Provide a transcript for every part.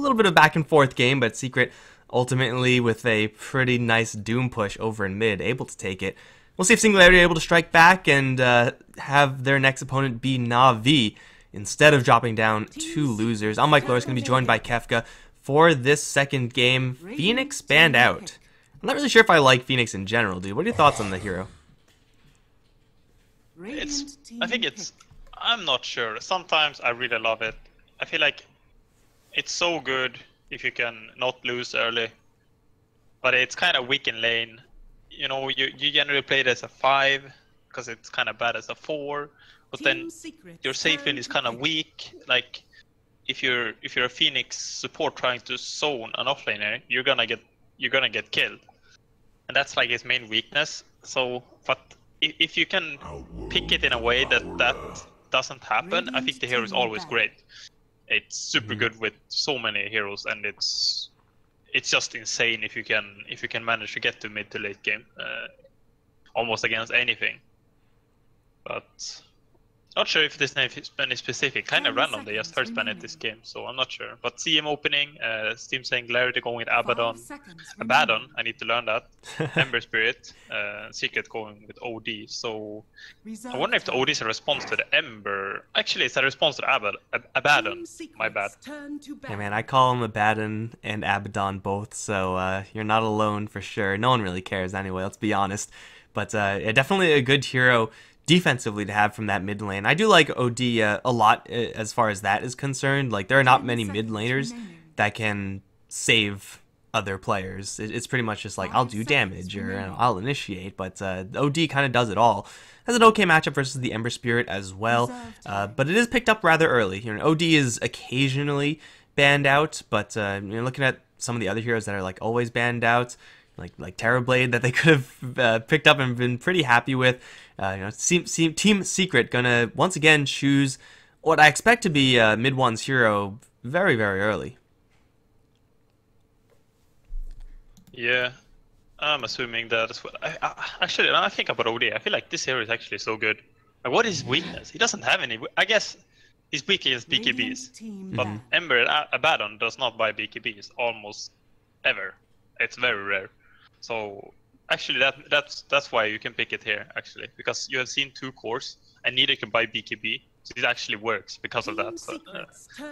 little bit of back and forth game, but Secret ultimately with a pretty nice Doom push over in mid, able to take it. We'll see if Singularity are able to strike back and have their next opponent be Na'Vi instead of dropping down 2 losers. I'm Mike Loris, going to be joined by Kefka for this second game. Phoenix banned out. I'm not really sure if I like Phoenix in general, dude. What are your thoughts on the hero? I'm not sure. Sometimes I really love it. I feel like it's so good if you can not lose early. But it's kind of weak in lane. You know, you generally play it as a 5 because it's kind of bad as a 4. But then your safe lane is kind of weak. Like if you're a Phoenix support trying to zone an offlaner, you're gonna get killed. And that's like his main weakness. So, but if you can pick it in a way that doesn't happen, I think the hero is always great. It's super good with so many heroes, and it's just insane if you can manage to get to mid to late game, almost against anything. But not sure if this name is specific. Kind of random. They just first banned this game, so I'm not sure. But CM opening, Steam Singularity going with Abaddon. I need to learn that. Ember Spirit, Secret going with OD. So I wonder if the OD is a response to the Ember. Actually, it's a response to Abaddon. My bad. Hey man, I call him Abaddon and Abaddon both, so you're not alone for sure. No one really cares anyway. Let's be honest. But yeah, definitely a good hero defensively to have from that mid lane. I do like OD a lot as far as that is concerned. Like, there are not many mid laners that can save other players. It's pretty much just like, I'll do damage or I'll initiate, but OD kind of does it all. Has an okay matchup versus the Ember Spirit as well, but it is picked up rather early. You know, OD is occasionally banned out, but you're looking at some of the other heroes that are like always banned out, like Terrorblade, that they could have picked up and been pretty happy with. You know, Team Secret gonna once again choose what I expect to be mid one's hero very, very early. Yeah, I'm assuming that as well. Actually, now I think about OD, I feel like this hero is actually so good. Like, what is his weakness? He doesn't have any. I guess he's weak against BKBs, but Ember and Abaddon does not buy BKBs almost ever. It's very rare. So actually, that's why you can pick it here, actually, because you have seen 2 cores and neither can buy BKB. So it actually works because of that. So,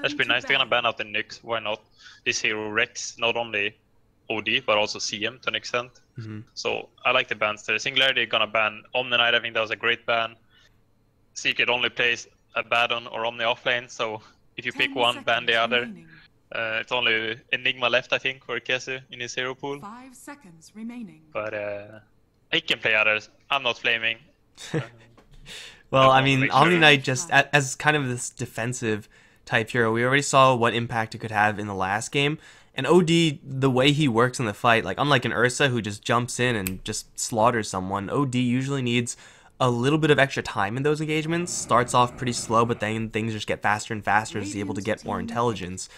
that's pretty nice. They're gonna ban out the Nyx. Why not? This hero wrecks not only OD but also CM to an extent. So I like the bans there. Singularity gonna ban Omni Knight. I think that was a great ban. Secret only plays Abaddon or Omni offlane. So if you pick one, ban the other. It's only Enigma left, I think, for Kesu in his hero pool. 5 seconds remaining. But he can play others. I'm not flaming. Well, I mean, Omni Knight just as kind of this defensive type hero, we already saw what impact it could have in the last game. And OD, the way he works in the fight, like unlike an Ursa who just jumps in and just slaughters someone, OD usually needs a little bit of extra time in those engagements. Starts off pretty slow, but then things just get faster and faster as he's able to get more intelligence.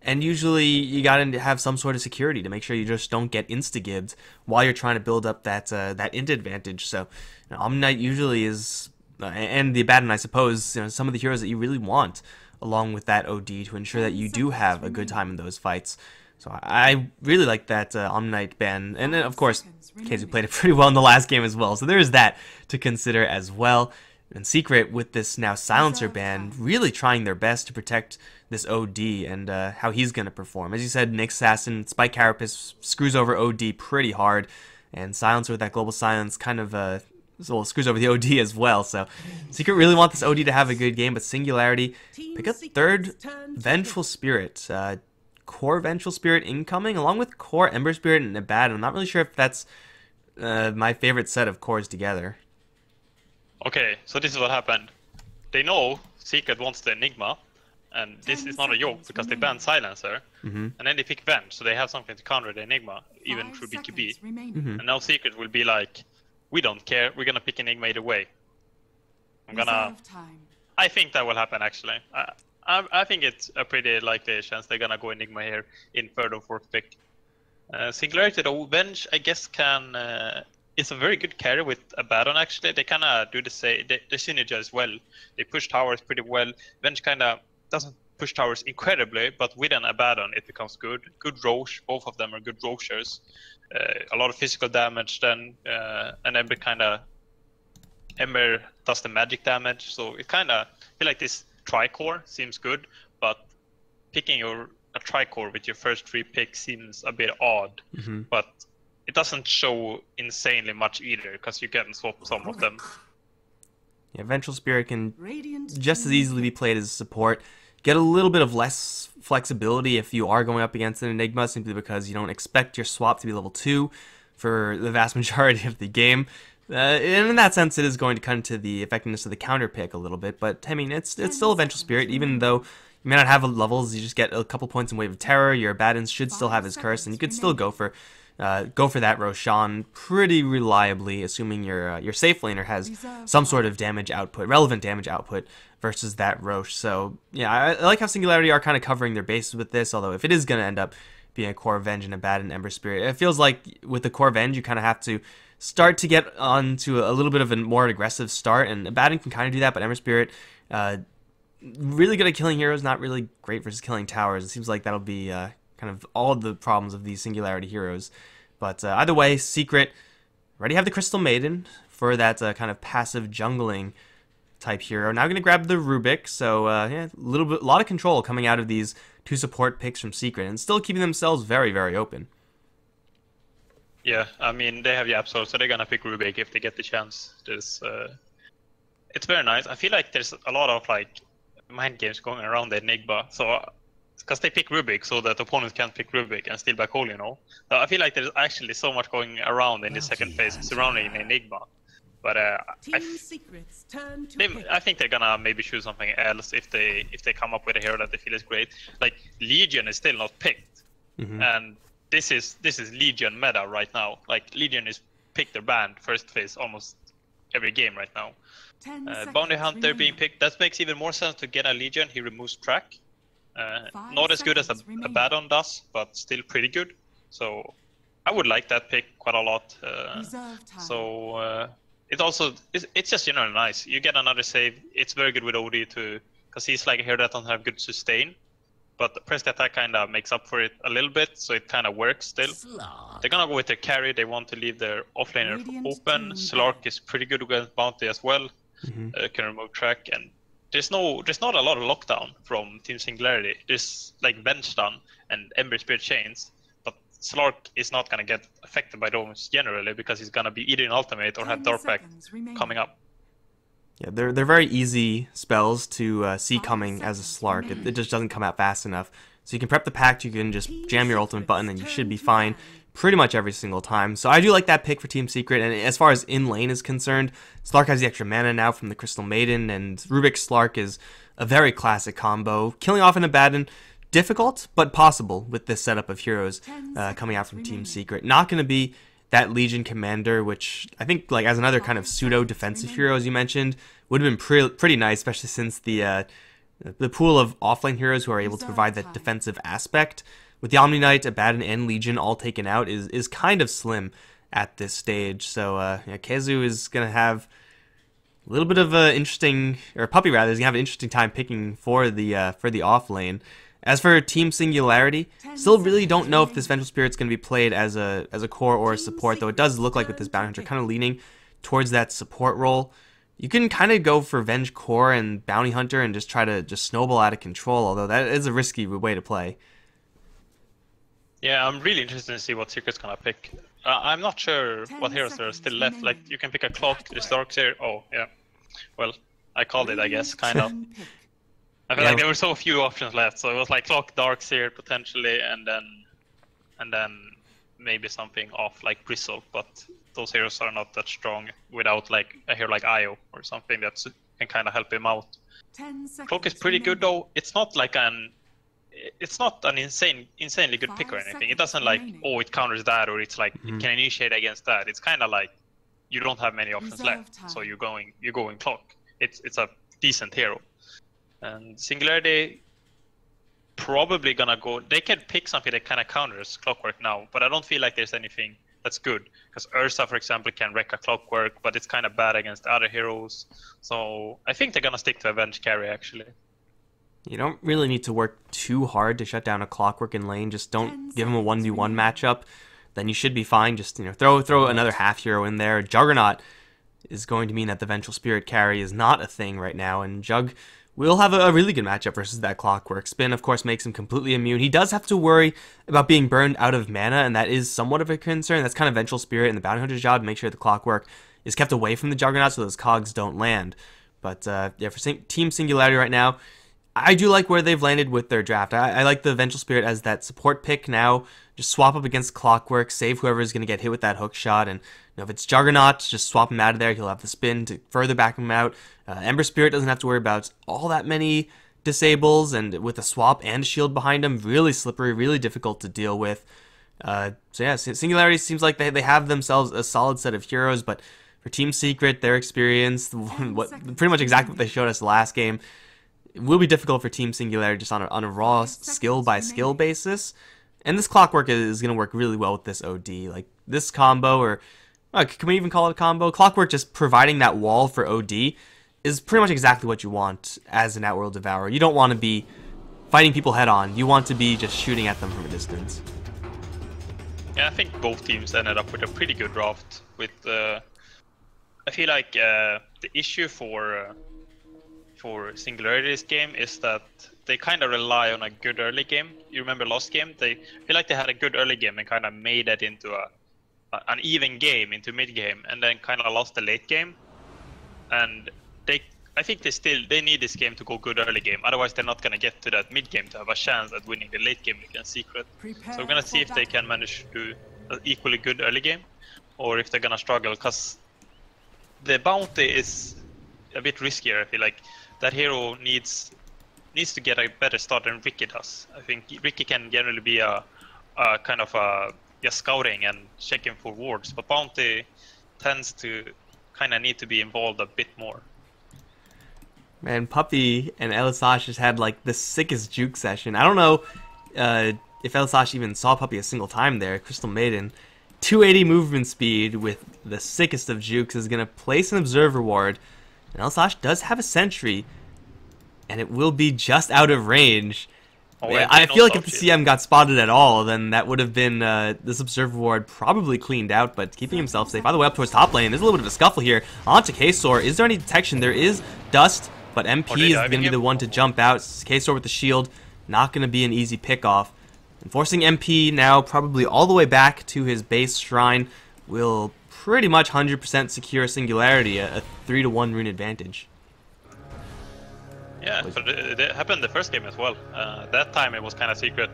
And usually you gotta have some sort of security to make sure you just don't get insta-gibbed while you're trying to build up that int advantage. So, you know, Omni Knight usually is, and the Abaddon, I suppose, you know, some of the heroes that you really want along with that OD to ensure that you do have a good time in those fights. So I really like that Omni Knight ban, and then of course Kesu played it pretty well in the last game as well. So there is that to consider as well. And Secret, with this now Silencer ban, really trying their best to protect this OD and how he's going to perform. As you said, Nyx Assassin, Spike Carapace screws over OD pretty hard, and Silencer with that Global Silence kind of screws over the OD as well. So Secret really want this OD to have a good game, but Singularity pick up third Vengeful Spirit. Core Vengeful Spirit incoming, along with Core Ember Spirit and Abaddon. I'm not really sure if that's my favorite set of cores together. Okay, so this is what happened. They know Secret wants the Enigma, and this is not a joke because they banned Silencer, and then they pick Venge, so they have something to counter the Enigma, even through BKB. And now Secret will be like, we don't care, we're gonna pick Enigma either way. I think that will happen, actually. I think it's a pretty likely chance they're gonna go Enigma here in third or fourth pick. Singularity, though, Venge, I guess, can... it's a very good carry with Abaddon, actually. They kind of do the same, they synergize well. They push towers pretty well. Venge kind of doesn't push towers incredibly, but with an Abaddon it becomes good. Good Roche, both of them are good Rochers. A lot of physical damage then, and Ember does the magic damage, so it kind of feel like this Tricore seems good, but picking a Tricore with your first 3 picks seems a bit odd. But it doesn't show insanely much either, because you can swap some of them. Yeah, Vengeful Spirit can just as easily be played as a support. Get a little bit of less flexibility if you are going up against an Enigma, simply because you don't expect your swap to be level 2 for the vast majority of the game. And in that sense, it is going to cut into the effectiveness of the counter pick a little bit. But I mean, it's still a Vengeful Spirit, even though you may not have levels. You just get a couple points in Wave of Terror. Your Abaddons should still have his curse, and you could still go for that Roshan pretty reliably, assuming your safe laner has some sort of damage output, relevant damage output, versus that Roche. So yeah, I like how Singularity are kind of covering their bases with this. Although if it is going to end up being a core Venge and Abaddon Ember Spirit, it feels like with the core Venge you kind of have to start to get onto a little bit of a more aggressive start, and Abaddon can kind of do that, but Ember Spirit, really good at killing heroes, not really great versus killing towers. It seems like that'll be kind of all of the problems of these Singularity heroes. But either way, Secret already have the Crystal Maiden for that kind of passive jungling type hero. Now going to grab the Rubik, so yeah, a lot of control coming out of these 2 support picks from Secret, and still keeping themselves very, very open. Yeah, I mean, they have the Absol, so they're gonna pick Rubik if they get the chance. It's very nice. I feel like there's a lot of like mind games going around the Enigma, so because they pick Rubik so that opponents can't pick Rubik and steal back hole, you know. So I feel like there's actually so much going around in the second phase surrounding Enigma. But I think they're gonna maybe choose something else if they come up with a hero that they feel is great. Like Legion is still not picked, and this is Legion meta right now. Like Legion is picked or banned first phase almost every game right now. Bounty Hunter being picked, that makes even more sense to get a Legion. He removes track. Not as good as a Abaddon does, but still pretty good. So I would like that pick quite a lot. It's just generally nice. You get another save. It's very good with OD too, because he's like a hero that doesn't have good sustain. But the pressed attack kind of makes up for it a little bit, so it kind of works still. They're gonna go with their carry. They want to leave their offlaner open. Slark is pretty good against Bounty as well. Can remove track, and there's not a lot of lockdown from Team Singularity. There's like Venge stun and Ember Spirit chains, but Slark is not gonna get affected by those generally because he's gonna be either in ultimate or have Dark Pact coming up. Yeah, they're very easy spells to see coming as a Slark. It just doesn't come out fast enough. So you can prep the pact, you can just jam your ultimate button, and you should be fine pretty much every single time. So I do like that pick for Team Secret. And as far as in lane is concerned, Slark has the extra mana now from the Crystal Maiden, and Rubik Slark is a very classic combo. Killing off an Abaddon, difficult but possible with this setup of heroes coming out from Team Secret. Not going to be that Legion Commander, which I think, like as another kind of pseudo defensive hero, as you mentioned, would have been pretty nice, especially since the pool of offlane heroes who are able to provide that defensive aspect, with the Omni Knight, Abaddon, and Legion all taken out, is kind of slim at this stage. So yeah, Kezu is gonna have a little bit of a interesting, or Puppy rather, is gonna have an interesting time picking for the offlane. As for Team Singularity, still really don't know if this Vengeful Spirit's going to be played as a core or a support, though it does look like with this Bounty Hunter kind of leaning towards that support role. You can kind of go for Venge Core and Bounty Hunter and just try to just snowball out of control, although that is a risky way to play. Yeah, I'm really interested to see what Secret's going to pick. I'm not sure what heroes are still left. Like, you can pick a Clock, there's Darkseer. Oh, yeah. Well, I called it, I guess, kind of. I feel like there were so few options left, so it was like Clock, Darkseer potentially, and then maybe something off like Bristle, but those heroes are not that strong without like a hero like Io or something that can kind of help him out. Clock is pretty good though. It's not an insanely good pick or anything. It doesn't like, oh, it counters that, or it's like it can initiate against that. It's kind of like you don't have many options left, so you're going Clock. It's a decent hero. And Singularity probably gonna go. They can pick something that kind of counters Clockwork now, but I don't feel like there's anything that's good. Because Ursa, for example, can wreck a Clockwork, but it's kind of bad against other heroes. So I think they're gonna stick to Avenge carry actually. You don't really need to work too hard to shut down a Clockwork in lane. Just don't give him a 1v1 matchup. Then you should be fine. Just, you know, throw another half hero in there. Juggernaut is going to mean that the Vengeful Spirit carry is not a thing right now, and Jug will have a really good matchup versus that Clockwork. Spin, of course, makes him completely immune. He does have to worry about being burned out of mana, and that is somewhat of a concern. That's kind of Vengeful Spirit and the Bounty Hunter's job to make sure the Clockwork is kept away from the Juggernaut so those cogs don't land. But yeah, for Team Singularity right now, I do like where they've landed with their draft. I like the Vengeful Spirit as that support pick now. Just swap up against Clockwork, save whoever's going to get hit with that hook shot, and you know, if it's Juggernaut, just swap him out of there. He'll have the spin to further back him out. Ember Spirit doesn't have to worry about all that many disables, and with a swap and a shield behind him, really slippery, really difficult to deal with. So yeah, Singularity seems like they have themselves a solid set of heroes, but for Team Secret, their experience, pretty much exactly what they showed us last game, it will be difficult for Team Singularity just on a raw skill-by-skill basis. And this Clockwork is going to work really well with this OD. Like, this combo, or can we even call it a combo? Clockwork just providing that wall for OD is pretty much exactly what you want as an Outworld Devourer. You don't want to be fighting people head-on. You want to be just shooting at them from a distance. Yeah, I think both teams ended up with a pretty good draft. With I feel like the issue for Singularity this game is that they kind of rely on a good early game. You remember last game? They feel like they had a good early game and kind of made it into an even game, into mid game, and then kind of lost the late game. And I think they need this game to go good early game. Otherwise, they're not gonna get to that mid game to have a chance at winning the late game against Secret. So we're gonna see if they can manage to do an equally good early game, or if they're gonna struggle. Because the bounty is a bit riskier. I feel like that hero needs to get a better start than Ricky does. I think Ricky can generally be a kind of scouting and checking for wards, but Bounty tends to kind of need to be involved a bit more. Man, Puppey and Elisash just had like the sickest juke session. I don't know if Elisash even saw Puppey a single time there. Crystal Maiden, 280 movement speed with the sickest of jukes, is going to place an Observer Ward. And Elisash does have a Sentry, and it will be just out of range. Oh, yeah, I feel like if the CM got spotted at all, then that would have been this Observer Ward probably cleaned out, but keeping himself safe. By the way, up towards top lane, there's a little bit of a scuffle here. Onto K-Sor. Is there any detection? There is dust, but MP is going to be the one to jump out. K-Sor with the shield, not going to be an easy pick-off. And forcing MP now probably all the way back to his base shrine will pretty much 100% secure Singularity, a 3-to-1 rune advantage. Yeah, but it happened the first game as well. That time it was kind of Secret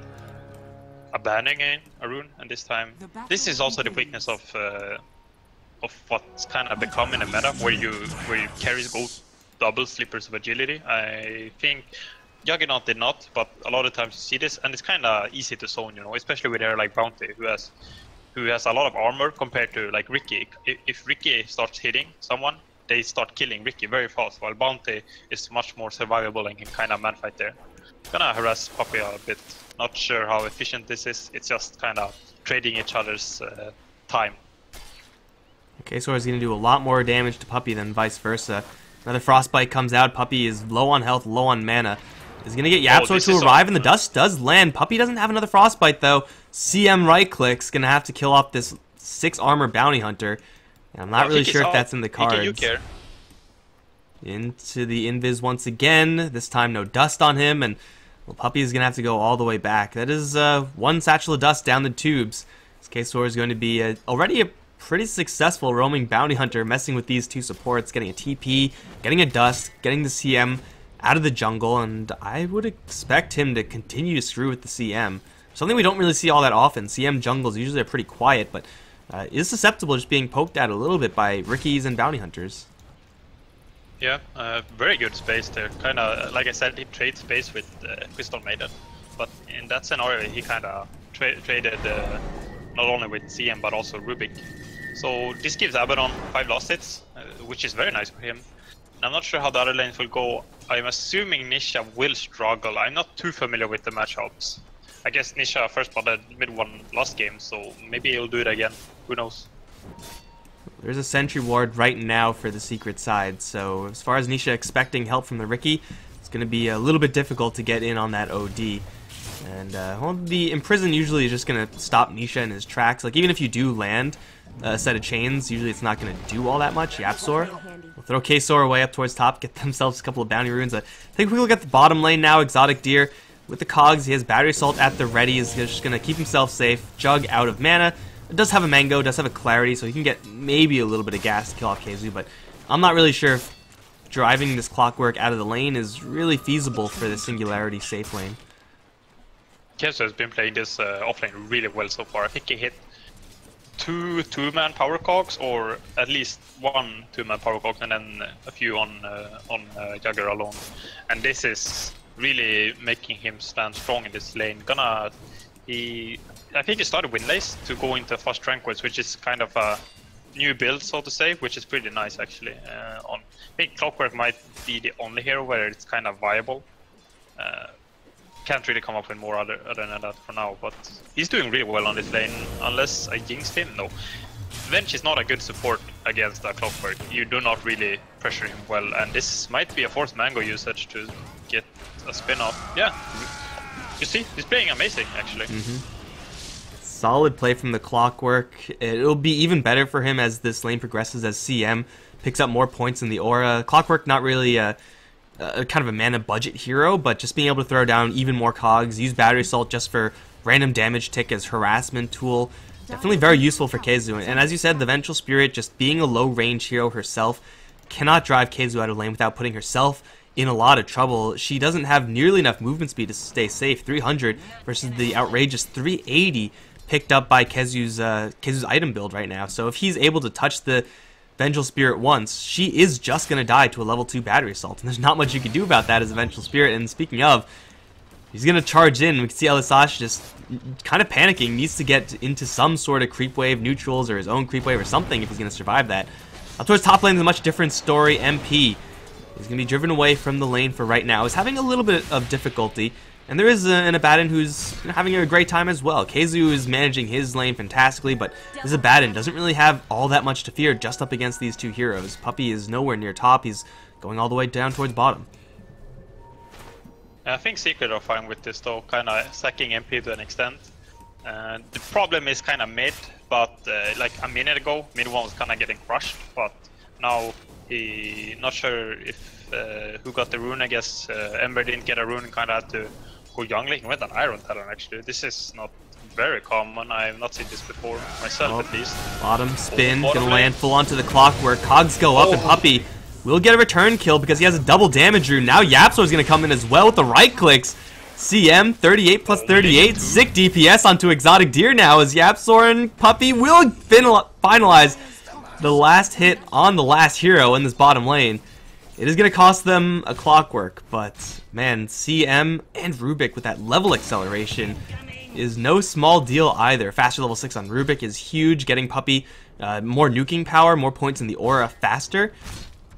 abandoning a rune, and this is also the weakness of what's kind of becoming a meta, where you carry both double slippers of agility. I think Juggernaut did not, but a lot of times you see this, and it's kind of easy to zone, you know, especially with a hero like Bounty, who has a lot of armor compared to like Ricky. If Ricky starts hitting someone, they start killing Ricky very fast, while Bounty is much more survivable and can kind of manfight there. Gonna harass Puppey a bit. Not sure how efficient this is. It's just kind of trading each other's time. Okay, so he's going to do a lot more damage to Puppey than vice versa. Another Frostbite comes out. Puppey is low on health, low on mana. Is going to get Yapsor to arrive, and the dust does land. Puppey doesn't have another Frostbite, though. CM right-clicks, going to have to kill off this 6 armor bounty hunter. And I'm not really sure if that's in the cards. You care. Into the invis once again. This time no dust on him, and well, Puppey is going to have to go all the way back. That is one satchel of dust down the tubes. This K-Sor is going to be already a pretty successful roaming bounty hunter, messing with these two supports, getting a TP, getting a dust, getting the CM out of the jungle, and I would expect him to continue to screw with the CM. Something we don't really see all that often. CM jungles usually are pretty quiet, but is susceptible to just being poked at a little bit by Rickies and bounty hunters. Yeah, very good space there. Kind of, like I said, he trades space with Crystal Maiden, but in that scenario he kind of traded not only with CM but also Rubik. So this gives Abaddon 5 last hits, which is very nice for him. And I'm not sure how the other lanes will go. I'm assuming Nisha will struggle. I'm not too familiar with the matchups. I guess Nisha first spotted mid one last game, so maybe he'll do it again. Who knows? There's a sentry ward right now for the secret side, so as far as Nisha expecting help from the Ricky, it's going to be a little bit difficult to get in on that OD. And well, the Imprison usually is just going to stop Nisha in his tracks. Like, even if you do land a set of chains, usually it's not going to do all that much. Yapzor will throw K-Sor away up towards top, get themselves a couple of bounty runes. I think we look at the bottom lane now. Exotic Deer with the cogs, he has Battery Assault at the ready. He's just going to keep himself safe. Jug out of mana. It does have a Mango, does have a Clarity, so he can get maybe a little bit of gas to kill off KZU, but I'm not really sure if driving this Clockwork out of the lane is really feasible for the Singularity safe lane. KZU has been playing this offlane really well so far. I think he hit two-man power cogs, or at least one two-man power cog, and then a few on Jagger alone. And this is really making him stand strong in this lane. I think he started Windlace to go into Fast Tranquils, which is kind of a new build, so to say, which is pretty nice actually. I think Clockwork might be the only hero where it's kind of viable. Can't really come up with more other than that for now, but he's doing really well on this lane, unless I jinxed him. No. Venge is not a good support against a Clockwork. You do not really pressure him well, and this might be a forced Mango usage to get a spin-off. Yeah, you see, he's playing amazing actually. Solid play from the Clockwork. It'll be even better for him as this lane progresses, as CM picks up more points in the aura. Clockwork not really a kind of a mana budget hero, but just being able to throw down even more cogs, use Battery Assault just for random damage tick as harassment tool. Definitely very useful for KZU. And as you said, the Vengeful Spirit, just being a low range hero herself, cannot drive KZU out of lane without putting herself in a lot of trouble. She doesn't have nearly enough movement speed to stay safe. 300 versus the outrageous 380 picked up by KZU's item build right now. So if he's able to touch the Vengeful Spirit once, she is just going to die to a level 2 Battery Assault, and there's not much you can do about that as a Vengeful Spirit. And speaking of, he's going to charge in. We can see Elisash just kind of panicking, needs to get into some sort of creep wave neutrals or his own creep wave or something if he's going to survive that. Up towards top lane is a much different story. MP is going to be driven away from the lane for right now. He's having a little bit of difficulty, and there is an Abaddon who's having a great time as well. KZU is managing his lane fantastically, but this Abaddon doesn't really have all that much to fear just up against these two heroes. Puppey is nowhere near top. He's going all the way down towards bottom. I think Secret are fine with this though, kind of sacking MP to an extent. The problem is kind of mid, but like a minute ago, mid one was kind of getting crushed, but now he not sure if who got the rune. I guess Ember didn't get a rune and kind of had to go jungling. He went an Iron Talon actually. This is not very common. I have not seen this before myself at least. Bottom spin, gonna land full onto the Clockwork. Cogs go up and Puppey will get a return kill because he has a double damage rune. Now Yapzor is gonna come in as well with the right clicks. CM 38 plus 38, sick DPS onto Exotic Deer now as Yapzor and Puppey will finalize the last hit on the last hero in this bottom lane. It is going to cost them a Clockwork, but man, CM and Rubik with that level acceleration is no small deal either. Faster level 6 on Rubik is huge, getting Puppey more nuking power, more points in the aura faster.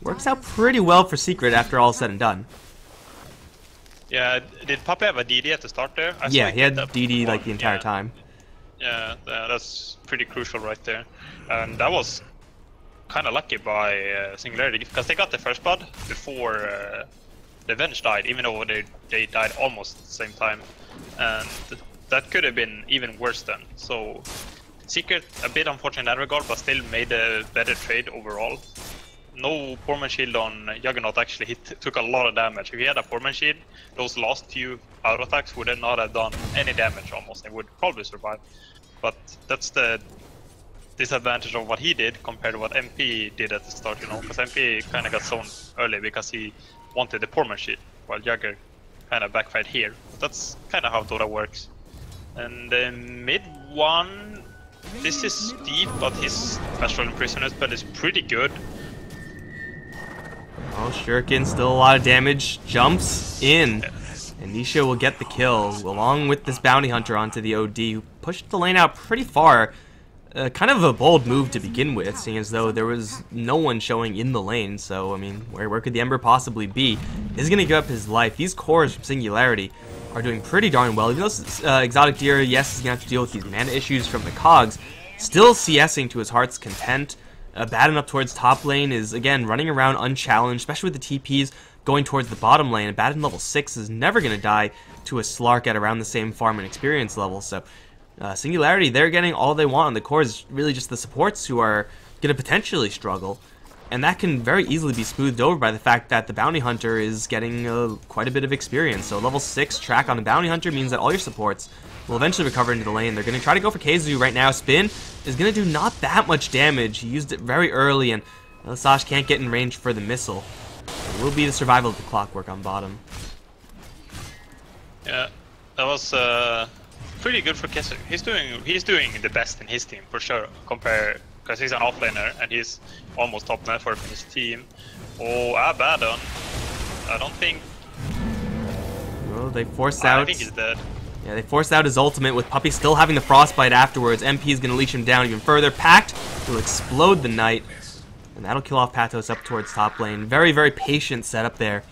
Works out pretty well for Secret after all is said and done. Yeah, did Puppey have a DD at the start there? Yeah, he had DD like the entire time. Yeah, that's pretty crucial right there. And that was kind of lucky by Singularity, because they got the first blood before the Venge died, even though they died almost at the same time. And that could have been even worse then. So Secret, a bit unfortunate in that regard, but still made a better trade overall. No Poorman Shield on Juggernaut actually, took a lot of damage. If he had a Poorman Shield, those last few auto attacks would have not have done any damage almost. They would probably survive. But that's the disadvantage of what he did compared to what MP did at the start, you know, because MP kind of got zoned early because he wanted the Poorman Shield, while Jagger kind of backfired here. But that's kind of how Dota works. And then mid one, this is deep, but his Astral Imprisoner spell is pretty good. Oh, Shuriken, still a lot of damage, jumps in, and Nisha will get the kill, along with this Bounty Hunter onto the OD, who pushed the lane out pretty far. Kind of a bold move to begin with, seeing as though there was no one showing in the lane, so, I mean, where could the Ember possibly be? He's going to give up his life. These cores from Singularity are doing pretty darn well. Even though Exotic Deer, yes, is going to have to deal with these mana issues from the cogs, still CSing to his heart's content. Abaddon up towards top lane is, again, running around unchallenged, especially with the TPs going towards the bottom lane. Abaddon level 6 is never going to die to a Slark at around the same farm and experience level. So Singularity, they're getting all they want on the core. Is really just the supports who are going to potentially struggle. And that can very easily be smoothed over by the fact that the Bounty Hunter is getting quite a bit of experience. So level 6 track on the Bounty Hunter means that all your supports will eventually recover into the lane. They're going to try to go for Keizu right now. Spin is going to do not that much damage. He used it very early, and Sash can't get in range for the missile. It will be the survival of the Clockwork on bottom. Yeah, that was pretty good for Keizu. He's doing the best in his team for sure, because he's an offlaner and he's almost top net for his team. Oh, Abaddon. I don't think. Well, they forced out. I think he's dead. Yeah, they forced out his ultimate with Puppey still having the frostbite afterwards. MP is going to leash him down even further. Pact will explode the Knight, and that'll kill off Patos up towards top lane. Very, very patient setup there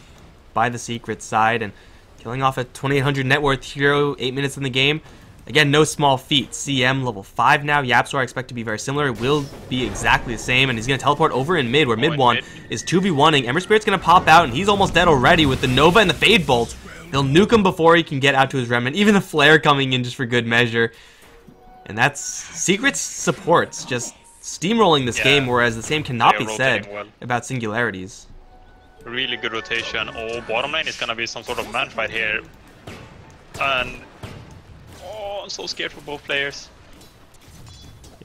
by the Secret side, and killing off a 2800 net worth hero 8 minutes in the game. Again, no small feat. CM level 5 now. Yapzor I expect to be very similar. It will be exactly the same, and he's going to teleport over in mid, where mid 1 is 2v1ing. Ember Spirit's going to pop out, and he's almost dead already with the Nova and the Fade Bolt. They'll nuke him before he can get out to his Remnant. Even the Flare coming in just for good measure. And that's Secret's supports just steamrolling this game, whereas the same cannot be said about Singularities. Really good rotation. Oh, bottom lane is going to be some sort of man fight here. And oh, I'm so scared for both players.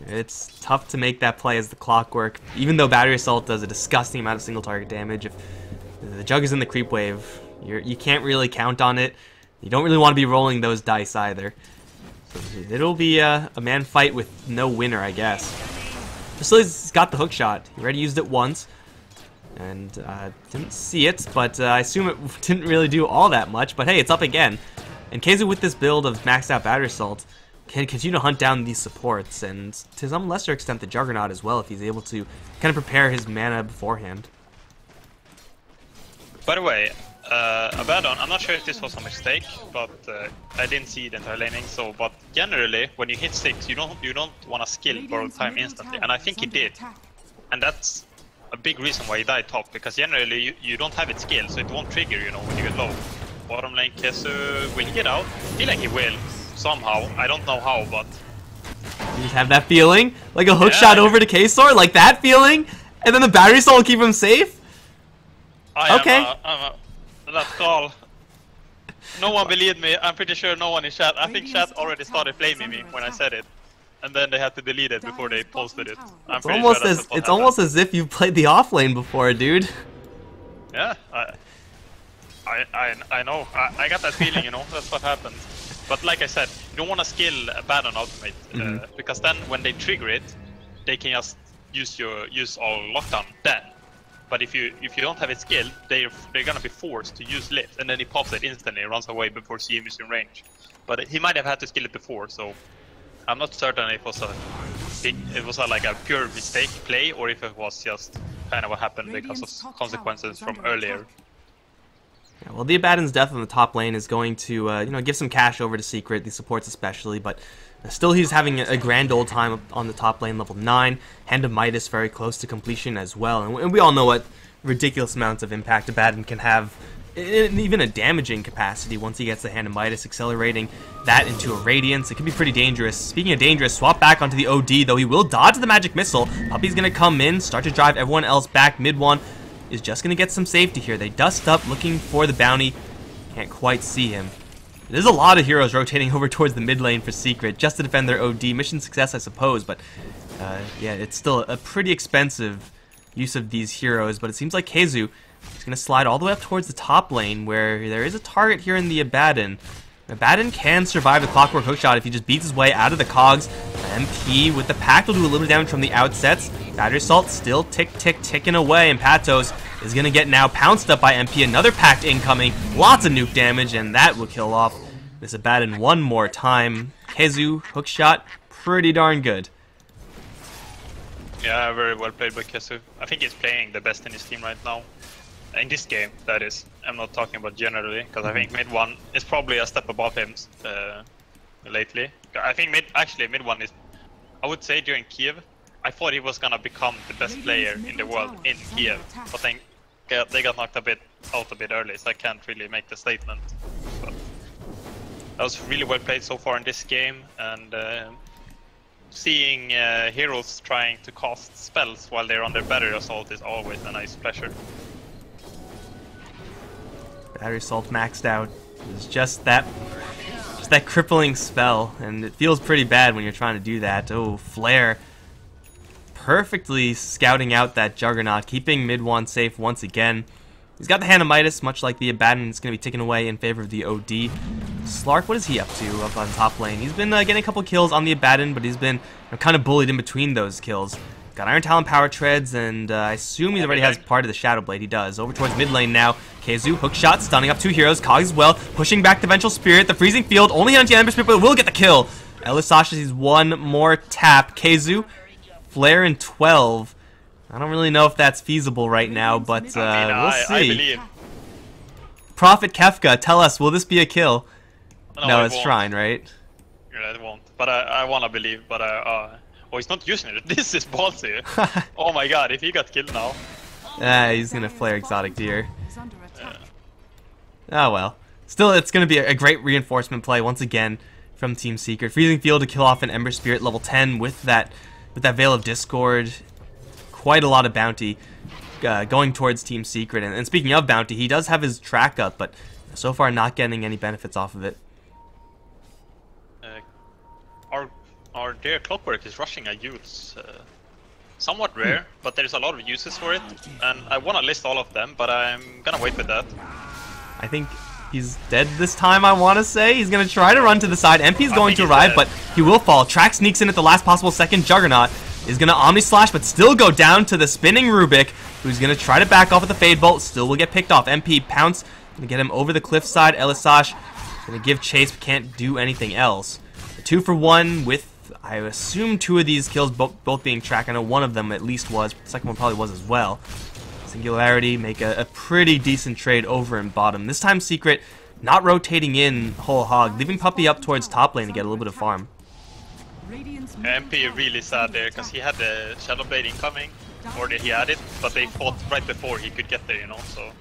It's tough to make that play as the Clockwork, even though Battery Assault does a disgusting amount of single target damage. If the Jug is in the creep wave, you can't really count on it. You don't really want to be rolling those dice either. So it'll be a man fight with no winner, I guess. Facility's got the hook shot. He already used it once, and didn't see it, but I assume it didn't really do all that much. But hey, it's up again. And Keizu with this build of maxed out Battery Assault can continue to hunt down these supports, and to some lesser extent the Juggernaut as well, if he's able to kind of prepare his mana beforehand. By the way, Abaddon, I'm not sure if this was a mistake, but I didn't see the entire laning. So, but generally, when you hit 6, you don't want to skill borrow time instantly, and I think he did, and that's a big reason why he died top, because generally you don't have it skilled, so it won't trigger, you know, when you get low. Bottom lane Keizu, will he get out? I feel like he will somehow. I don't know how, but you just have that feeling, like a hook shot over to Kesor, like that feeling, and then the Battery Assault will keep him safe. I'm that call. No one believed me. I'm pretty sure no one in chat. I think chat already started flaming me when I said it, and then they had to delete it before they posted it. It's almost as if you've played the offlane before, dude. Yeah, I know. I got that feeling, you know. That's what happens. But like I said, you don't want to skill Abaddon ultimate because then when they trigger it, they can just use all lockdown then. But if you don't have it skilled, they're gonna be forced to use lit, and then he pops it instantly and runs away before CM is in range. But he might have had to skill it before, so I'm not certain if it was like a pure mistake play, or if it was just kind of what happened because of consequences from earlier. Yeah, well, the Abaddon's death on the top lane is going to give some cash over to Secret, the supports especially, but still he's having a grand old time on the top lane, level 9. Hand of Midas very close to completion as well, and we all know what ridiculous amounts of impact Abaddon can have, even a damaging capacity once he gets the Hand of Midas, accelerating that into a Radiance. It can be pretty dangerous. Speaking of dangerous, swap back onto the OD, though he will dodge the Magic Missile. Puppey's going to come in, start to drive everyone else back. Mid 1 is just going to get some safety here. They dust up looking for the bounty. Can't quite see him. There's a lot of heroes rotating over towards the mid lane for Secret just to defend their OD. Mission success, I suppose, but yeah, it's still a pretty expensive use of these heroes. But it seems like Keizu is going to slide all the way up towards the top lane, where there is a target here in the Abaddon. Abaddon can survive the Clockwork hookshot if he just beats his way out of the cogs. MP with the Pact will do a little damage from the outsets. Battery Assault still ticking away, and Patos is going to get now pounced up by MP. Another Pact incoming, lots of nuke damage, and that will kill off this Abaddon one more time. Keizu, hookshot, pretty darn good. Yeah, very well played by Keizu. I think he's playing the best in his team right now. In this game, that is. I'm not talking about generally, because I think mid 1 is probably a step above him lately. I think mid 1 is, I would say during Kiev, I thought he was gonna become the best player in the world in Kiev, but then they got knocked out a bit early, so I can't really make the statement. But that was really well played so far in this game, and seeing heroes trying to cast spells while they're on their battery assault is always a nice pleasure. Battery assault maxed out. It's just that crippling spell, and it feels pretty bad when you're trying to do that. Oh, Flare perfectly scouting out that Juggernaut, keeping mid one safe once again. He's got the Hand of Midas, much like the Abaddon. It's going to be taken away in favor of the OD. Slark, what is he up to up on top lane? He's been getting a couple kills on the Abaddon, but he's been kind of bullied in between those kills. Got Iron Talon Power Treads, and I assume he already has part of the Shadow Blade. He does. Over towards mid lane now. Keizu, hook shot, stunning up 2 heroes. Kog as well, pushing back the Vengeful Spirit. The Freezing Field, only on the Ember Spirit, but will get the kill. Elisasha sees one more tap. Keizu, Flare in 12. I don't really know if that's feasible right now, but we'll see. I believe. Prophet Kefka, tell us, will this be a kill? No, it's won't. Shrine, right? Yeah, it won't. But I want to believe, but oh, he's not using it. This is ballsy. Oh my god, if he got killed now. He's going to Flare Exotic Deer. Oh well. Still, it's going to be a great reinforcement play once again from Team Secret. Freezing Field to kill off an Ember Spirit level 10 with that Veil of Discord. Quite a lot of bounty going towards Team Secret. And speaking of bounty, he does have his track up, but so far not getting any benefits off of it. Our dear Clockwork is rushing a youths. Somewhat rare, but there's a lot of uses for it. And I want to list all of them, but I'm going to wait with that. I think he's dead this time, I want to say. He's going to try to run to the side. MP's going to arrive, but he will fall. Track sneaks in at the last possible second. Juggernaut is going to Omni Slash, but still go down to the spinning Rubik, who's going to try to back off with the Fade Bolt. Still will get picked off. MP pounce, going to get him over the cliffside. Elisasha going to give chase, but can't do anything else. 2 for 1 with, I assume, 2 of these kills both being track. I know one of them at least was, but the second one probably was as well. Singularity make a pretty decent trade over in bottom. This time Secret not rotating in whole hog, leaving Puppey up towards top lane to get a little bit of farm. MP really sad there because he had the Shadow Blade incoming, or he had it, but they fought right before he could get there, you know. So,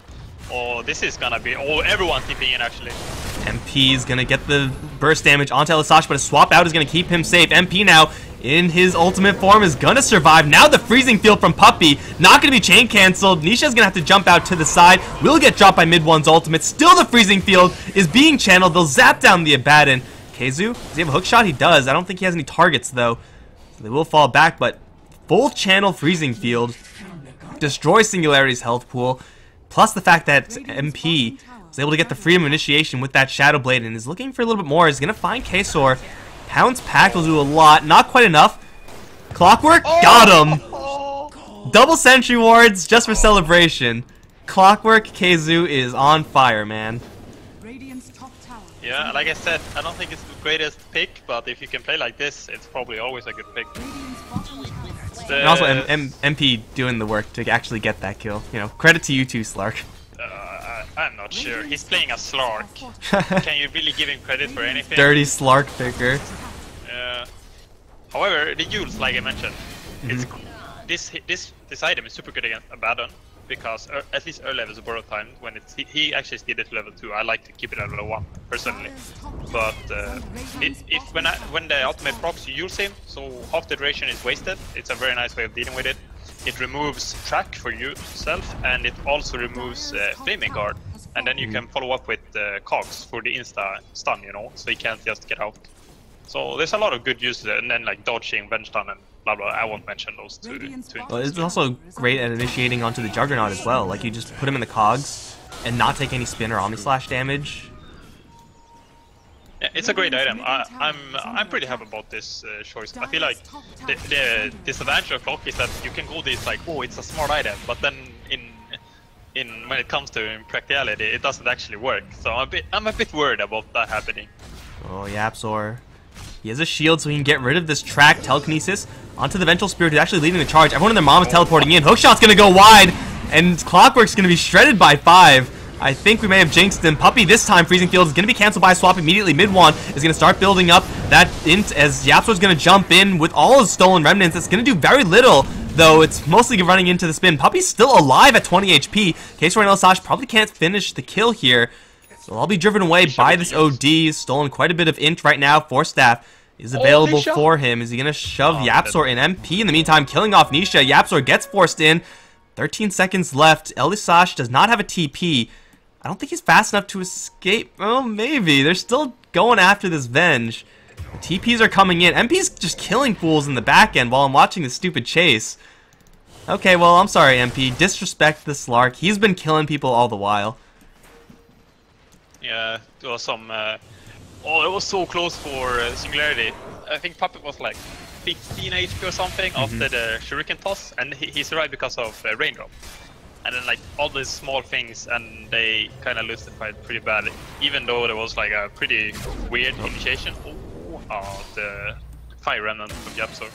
oh, this is gonna be everyone TPing in actually. MP is gonna get the burst damage onto Elisasha, but a swap out is gonna keep him safe. MP now in his ultimate form is gonna survive. Now the Freezing Field from Puppey, not gonna be chain cancelled. Nisha's gonna have to jump out to the side. Will get dropped by mid one's ultimate. Still the Freezing Field is being channeled. They'll zap down the Abaddon. Keizu, does he have a hook shot? He does. I don't think he has any targets though. So they will fall back, but full channel Freezing Field destroys Singularity's health pool. Plus the fact that MP was able to get the Freedom Initiation with that Shadow Blade and is looking for a little bit more. Is gonna find Kaysor. Pounce Pact will do a lot. Not quite enough. Clockwork got him. Double Sentry Wards just for celebration. Clockwork Keizu is on fire, man. Yeah, like I said, I don't think it's the greatest pick, but if you can play like this, it's probably always a good pick. And also MP doing the work to actually get that kill. You know, credit to you too, Slark. I'm not sure. He's playing a Slark. Can you really give him credit for anything? Dirty Slark picker. However, the Yules, like I mentioned, it's this item is super good against Abaddon because at least early levels of borrow time when he actually steered it to level 2. I like to keep it at level 1 personally, but when the ultimate procs, you use him, so half the duration is wasted. It's a very nice way of dealing with it. It removes track for yourself, and it also removes Flaming Guard, and then you can follow up with cogs for the insta stun, you know, so he can't just get out. So there's a lot of good uses, and then like dodging, bench stun, and blah blah. I won't mention those two. Well, it's also great at initiating onto the Juggernaut as well. Like you just put him in the cogs and not take any spin or Omni Slash damage. Yeah, it's a great item. I'm pretty happy about this choice. I feel like the disadvantage of Clock is that you can go this like, oh, it's a smart item, but then when it comes to in practicality, it doesn't actually work. So I'm a bit worried about that happening. Oh, Yapzor. He has a shield, so he can get rid of this track telekinesis onto the Vengeful Spirit, who's actually leading the charge. Everyone and their mom is teleporting in. Hookshot's gonna go wide, and Clockwork's gonna be shredded by 5. I think we may have jinxed him. Puppey this time, Freezing Field is going to be cancelled by a swap immediately. Mid-1 is going to start building up that int as Yapzor's going to jump in with all his stolen remnants. It's going to do very little though it's mostly running into the spin. Puppy's still alive at 20 HP. K-Sword and Sash probably can't finish the kill here. So I'll be driven away by this OD. He's stolen quite a bit of int right now. Force Staff is available for him. Is he going to shove Yapzor in MP? In the meantime, killing off Nisha. Yapzor gets forced in. 13 seconds left. Elisash does not have a TP. I don't think he's fast enough to escape. Oh, maybe. They're still going after this Venge. The TPs are coming in. MP's just killing fools in the back end while I'm watching this stupid chase. Okay, well, I'm sorry, MP. Disrespect the Slark. He's been killing people all the while. Yeah, there was some... oh, it was so close for Singularity. I think Puppet was like 15 HP or something after the Shuriken toss, and he survived because of Raindrop. And then like all these small things, and they kind of lost the fight pretty badly. Even though there was like a pretty weird initiation. Oh, the Fire Remnant from Yapzor.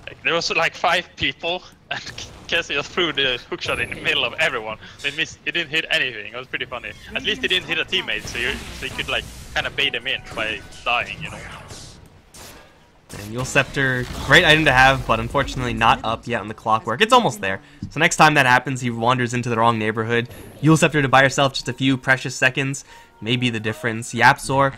Like, there was like 5 people, and Cassie just threw the hookshot in the middle of everyone. They missed. It didn't hit anything. It was pretty funny. At least it didn't hit a teammate, so you could like kind of bait them in by dying, you know. And Yule Scepter, great item to have, but unfortunately not up yet on the clockwork. It's almost there. So next time that happens, he wanders into the wrong neighborhood. Yule Scepter to buy yourself just a few precious seconds may be the difference. Yapzor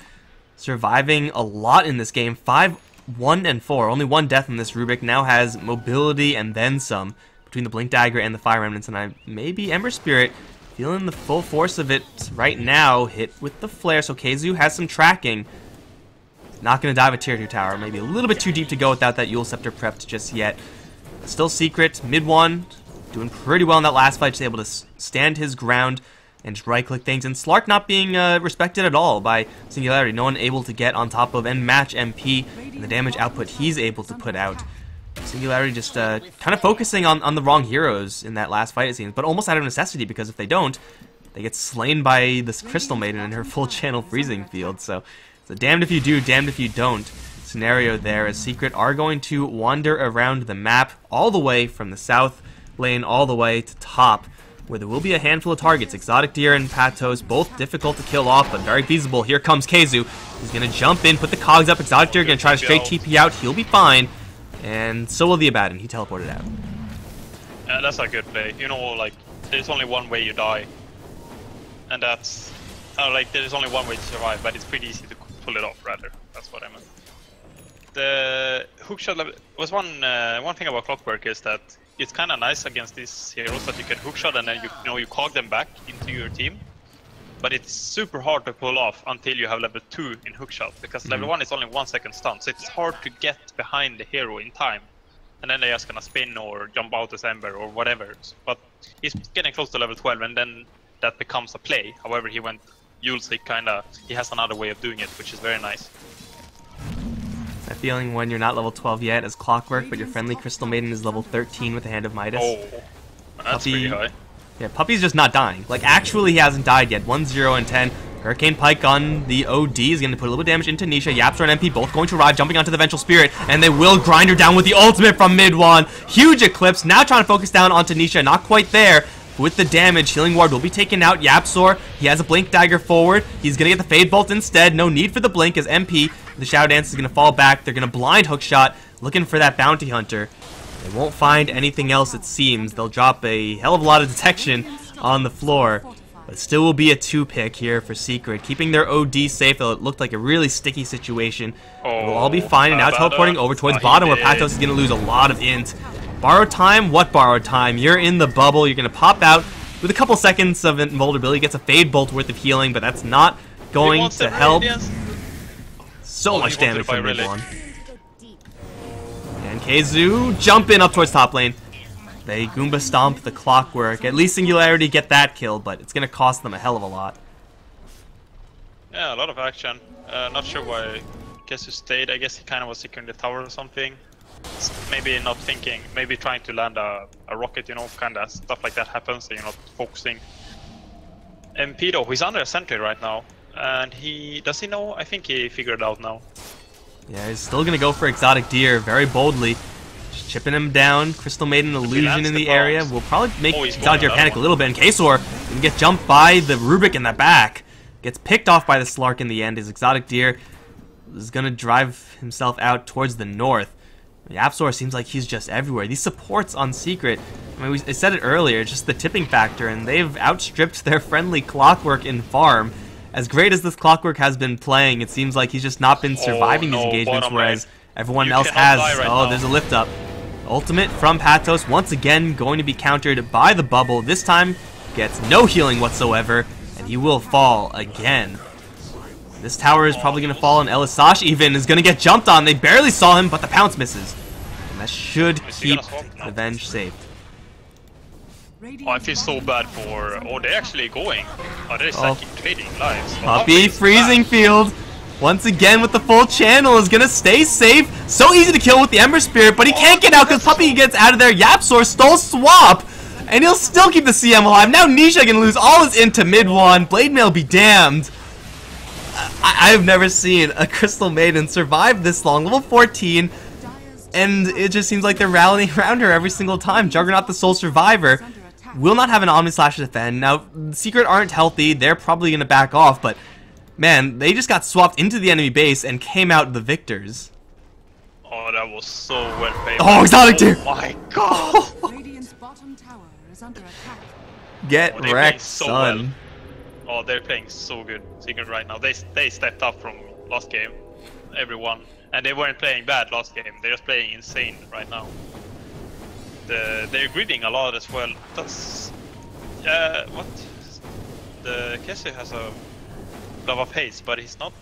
surviving a lot in this game. 5, 1, and 4. Only 1 death in this Rubik. Now has mobility and then some between the Blink Dagger and the Fire Remnants. And maybe Ember Spirit feeling the full force of it right now. Hit with the Flare. So Keizu has some tracking. Not going to dive a tier 2 tower. Maybe a little bit too deep to go without that Yule Scepter prepped just yet. Still Secret. Mid 1. Doing pretty well in that last fight. Just able to stand his ground and just right-click things. And Slark not being respected at all by Singularity. No one able to get on top of and match MP and the damage output he's able to put out. Singularity just kind of focusing on the wrong heroes in that last fight, it seems. But almost out of necessity, because if they don't, they get slain by this Crystal Maiden in her full channel freezing field. So it's a damned if you do, damned if you don't scenario there, as Secret are going to wander around the map all the way from the south lane all the way to top, where there will be a handful of targets. Exotic Deer and Patos, both difficult to kill off, but very feasible. Here comes Keizu. He's going to jump in, put the cogs up. Exotic Deer going to try to straight TP out. He'll be fine. And so will the Abaddon. He teleported out. Yeah, that's a good play. You know, like, there's only one way you die. And that's... like, there's only one way to survive, but it's pretty easy to pull it off, rather. That's what I meant. The hookshot level... was one thing about Clockwork is that it's kind of nice against these heroes that you can hookshot and then you cog them back into your team. But it's super hard to pull off until you have level 2 in hookshot, because level 1 is only 1 second stun, so it's hard to get behind the hero in time. And then they're just gonna spin or jump out as Ember or whatever. But he's getting close to level 12, and then that becomes a play. However, he went Yulesy he has another way of doing it, which is very nice. That feeling when you're not level 12 yet as Clockwork, but your friendly Crystal Maiden is level 13 with the Hand of Midas. Oh, that's pretty high. Yeah, Puppy's just not dying. Like, actually, he hasn't died yet. 1, 0, and 10. Hurricane Pike on the OD is going to put a little bit of damage into Nisha. Yapzor and MP both going to arrive, jumping onto the Vengeful Spirit, and they will grind her down with the ultimate from mid 1. Huge Eclipse, now trying to focus down onto Nisha. Not quite there. With the damage, Healing Ward will be taken out. Yapzor, he has a Blink Dagger forward. He's going to get the Fade Bolt instead. No need for the Blink as MP, the Shadow Dance, is going to fall back. They're going to blind Hookshot, looking for that Bounty Hunter. They won't find anything else, it seems. They'll drop a hell of a lot of detection on the floor. But still will be a 2-pick here for Secret. Keeping their OD safe, though it looked like a really sticky situation. It'll all be fine, and now teleporting over towards bottom, where Patos is going to lose a lot of int. Borrowed time? What borrowed time? You're in the bubble. You're going to pop out with a couple seconds of invulnerability. Gets a Fade Bolt worth of healing, but that's not going to help. So much damage from mid 1. And Keizu jumping up towards top lane. They Goomba Stomp the Clockwork. At least Singularity get that kill, but it's going to cost them a hell of a lot. Yeah, a lot of action. Not sure why Keizu stayed. I guess he kind of was securing the tower or something. Maybe not thinking, maybe trying to land a rocket, you know, kind of stuff like that happens, so you're not focusing. MP though, he's under a sentry right now, and does he know? I think he figured it out now. Yeah, he's still gonna go for Exotic Deer very boldly, just chipping him down. Crystal Maiden Illusion in the area will probably make Exotic Deer panic a little bit, and Kesor can get jumped by the Rubik in the back. Gets picked off by the Slark in the end. His Exotic Deer is gonna drive himself out towards the north. YapzOr seems like he's just everywhere. These supports on Secret, I mean, I said it earlier, just the tipping factor, and they've outstripped their friendly Clockwork in farm. As great as this Clockwork has been playing, it seems like he's just not been surviving these engagements, whereas everyone else has. There's a lift up. Ultimate from Patos, once again going to be countered by the bubble. This time, gets no healing whatsoever, and he will fall again. This tower is probably going to fall, and Elisash even is going to get jumped on. They barely saw him, but the pounce misses. And that should keep the Venge safe. Oh, I feel so bad for... Oh, they're actually going. Oh, they're stacking trading lives. Puppey, freezing field. Once again with the full channel is going to stay safe. So easy to kill with the Ember Spirit, but he can't get out because Puppey gets out of there. YapzOr stole swap, and he'll still keep the CM alive. Now Nisha can lose all his into mid one. Blade Mail be damned. I've never seen a Crystal Maiden survive this long. Level 14, and it just seems like they're rallying around her every single time. Juggernaut, the sole survivor, will not have an Omni Slash to defend. Now, Secret aren't healthy. They're probably going to back off, but man, they just got swapped into the enemy base and came out the victors. Oh, that was so well played. Oh, exotic tier! Oh my god! Get wrecked, son. Well. Oh, they're playing so good, Secret, right now. They stepped up from last game, everyone. And they weren't playing bad last game. They're just playing insane right now. They're gridding a lot as well. That's... what? The Kessie has a Love of Haste, but he's not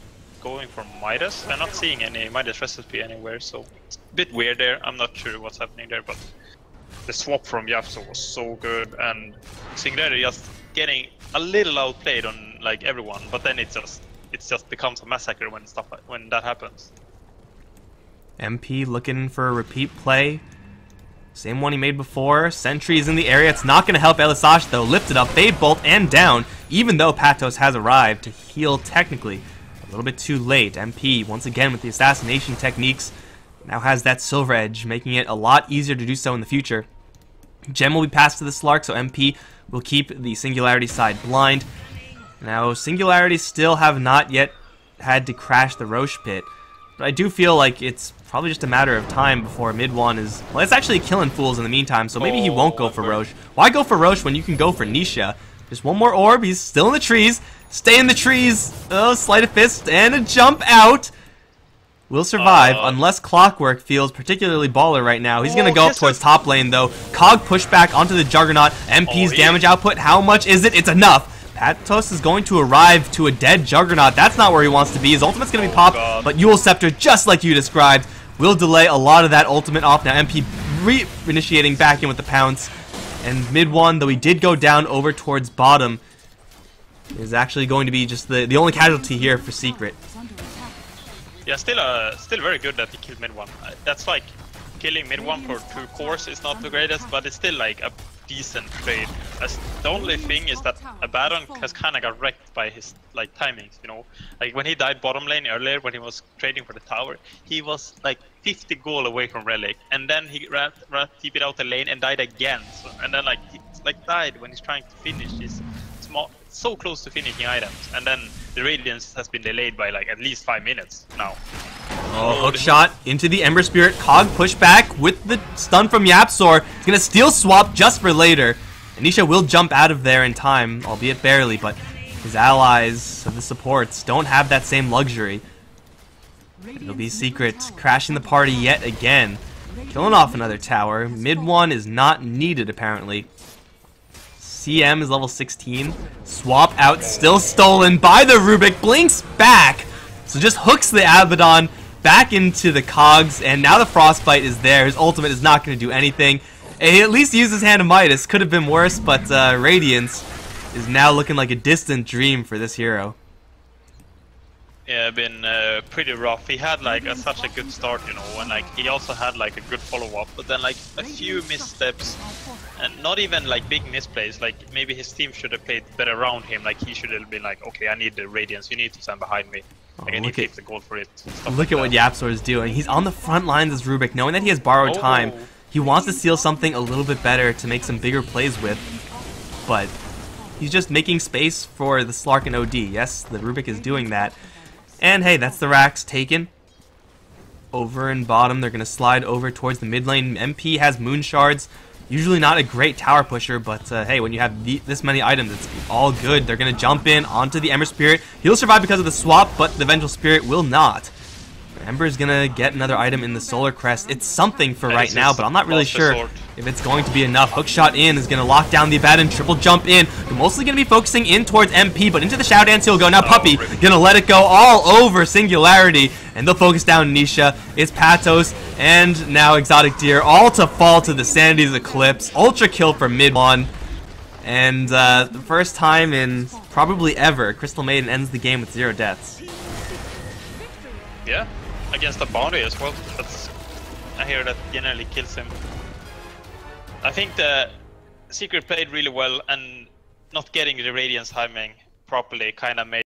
going for Midas. I'm not seeing any Midas recipe anywhere, so it's a bit weird there. I'm not sure what's happening there, but the swap from YapzOr was so good, and Singularity just getting a little outplayed on like everyone, but then it just becomes a massacre when that happens. MP looking for a repeat play. Same one he made before. Sentry is in the area. It's not going to help Elisash though. Lifted up, Fade Bolt, and down, even though Patos has arrived to heal technically. A little bit too late. MP, once again with the assassination techniques, now has that Silver Edge, making it a lot easier to do so in the future. Gem will be passed to the Slark, so MP will keep the Singularity side blind. Now, Singularity still have not yet had to crash the Roche pit, but I do feel like it's probably just a matter of time before mid one is... Well, it's actually killing fools in the meantime, so maybe he won't go for Roche. Why go for Roche when you can go for Nisha? Just one more orb, he's still in the trees. Stay in the trees. Oh, Sleight of Fist and a jump out. Will survive unless Clockwork feels particularly baller right now. He's going to go up towards top lane though. Cog pushback onto the Juggernaut. MP's damage output, how much is it? It's enough. Patos is going to arrive to a dead Juggernaut. That's not where he wants to be. His ultimate's going to be popped, but Eul Scepter, just like you described, will delay a lot of that ultimate off. Now MP re-initiating back in with the pounce. And mid one, though he did go down over towards bottom, is actually going to be just the only casualty here for Secret. Yeah, still very good that he killed mid one. That's like killing mid one for 2 cores is not the greatest, but it's still like a decent trade. The only thing is that Abaddon has kind of got wrecked by his like timings, you know. Like when he died bottom lane earlier, when he was trading for the tower, he was like 50 gold away from Relic, and then he ran TP'd out the lane and died again. So, and then like he died when he's trying to finish his so close to finishing items, and then the Radiance has been delayed by like at least 5 minutes now. Oh, hook shot into the Ember Spirit. Cog pushback with the stun from YapzOr. He's going to steal swap just for later. Anisha will jump out of there in time, albeit barely, but his allies, so the supports, don't have that same luxury. It'll be Secret crashing the party yet again. Killing off another tower. Mid one is not needed apparently. CM is level 16. Swap out, still stolen by the Rubik. Blinks back. So just hooks the Abaddon back into the cogs, and now the Frostbite is there. His ultimate is not going to do anything. He at least used his Hand of Midas. Could have been worse, but Radiance is now looking like a distant dream for this hero. Yeah, been pretty rough. He had like such a good start, you know, and like he also had like a good follow-up, but then like a few missteps, and not even like big misplays. Like maybe his team should have played better around him. Like he should have been like, okay, I need the Radiance, you need to stand behind me. Like, I need to take the gold for it. Look at what YapzOr is doing. He's on the front lines as Rubik, knowing that he has borrowed time. He wants to steal something a little bit better to make some bigger plays with, but he's just making space for the Slark and OD. Yes, the Rubik is doing that. And hey, that's the Rax taken. over in bottom. They're going to slide over towards the mid lane. MP has moon shards. Usually not a great tower pusher, but hey, when you have this many items, it's all good. They're going to jump in onto the Ember Spirit. He'll survive because of the swap, but the Vengeful Spirit will not. Ember's going to get another item in the Solar Crest. It's something for right now, but I'm not really sure if it's going to be enough. Hookshot in is going to lock down the Abaddon. Triple jump in. They're mostly going to be focusing in towards MP, but into the Shadow Dance he'll go. Now Puppey going to let it go all over Singularity, and they'll focus down Nisha. It's Patos and now Exotic Deer, all to fall to the Sanity's Eclipse. Ultra kill for mid one. And the first time in probably ever, Crystal Maiden ends the game with 0 deaths. Yeah. Against the bounty as well. I hear that generally kills him. I think the Secret played really well, and not getting the Radiance timing properly kind of made